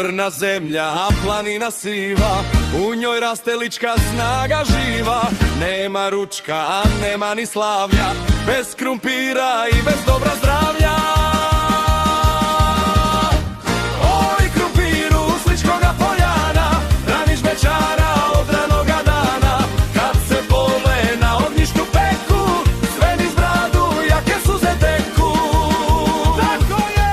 Crna zemlja, a planina siva, u njoj raste lička snaga živa. Nema ručka, a nema ni slavlja, bez krumpira i bez dobra zdravlja. Oj krumpiru s Ličkoga poljana, hraniš bećara od ranoga dana. Kad se pole na ognjištu peku, sve niz bradu jake suze teku. Tako je!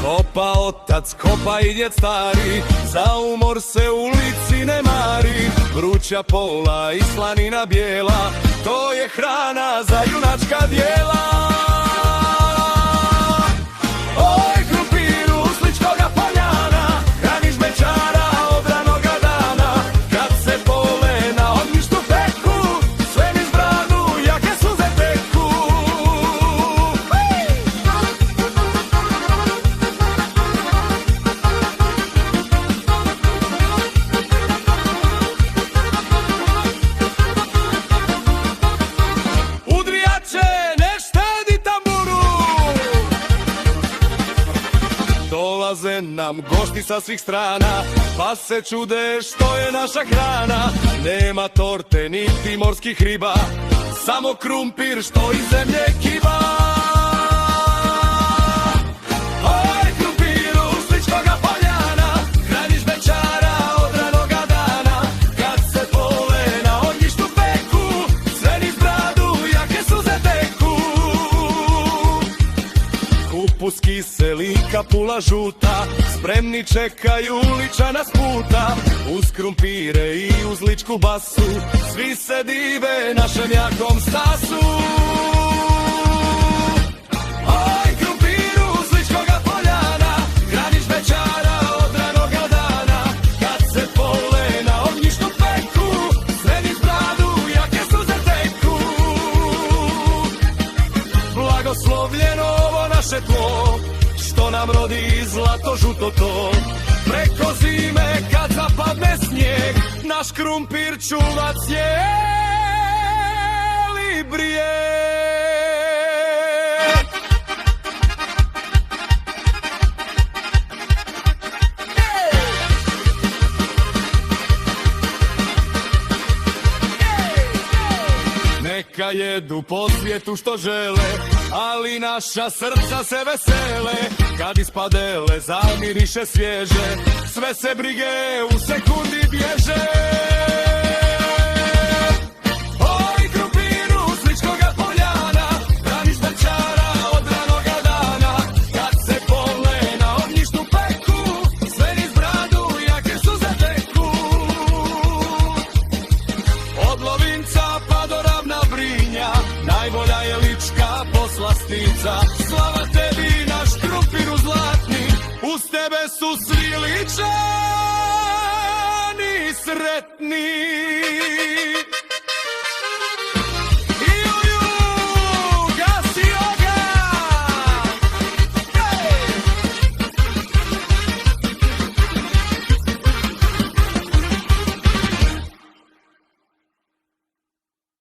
Kopa otac, kopa i djed stari, za umor se u ulici ne mari. Vruća pola i slanina bijela, to je hrana za junačka djela. Oj krumpiru s Ličkoga poljana, hraniš bećara od ranoga dana. Kad se pole na ognjištu peku, sve niz bradu jake suze teku. Udrijače, ne štedi tamburu, dolaze nam gosti sa svih strana, pa se čude što je naša hrana. Nema torte niti morskih riba, samo krumpir što iz zemlje kiba. Oj krumpiru s Ličkoga poljana, hraniš bećara od ranoga dana. Kad se pole na ognjištu peku, sve niz bradu jake suze teku. Kupus kiseli, kapula žuta, spremni čekaju Ličana s puta. Uz krumpire i uz ličku basu, svi se dive našem jakom stasu. Oj krumpiru s Ličkoga poljana, hraniš bećara od ranoga dana. Kad se pole na ognjištu peku, sve niz bradu jake suze teku. Blagoslovljeno ovo naše tlo, što nam rodi zlato žuto to. Preko zime kad zapadne snijeg, naš krumpir čuva cijeli brijeg. Neka jedu po svijetu što žele, ali naša srca se vesele. Kad ispadele zamiriše svježe, sve se brige u sekundi bježe. Oj krumpiru s Ličkoga poljana, hraniš bećara od ranoga dana. Kad se pole na ognjištu peku, sve niz bradu jake suze teku. Od Lovinca pa do Ravna Brinja, najbolja je lička poslastica. Slava tebi naš krumpiru zlatni, uz tebe su svi Ličani sretni.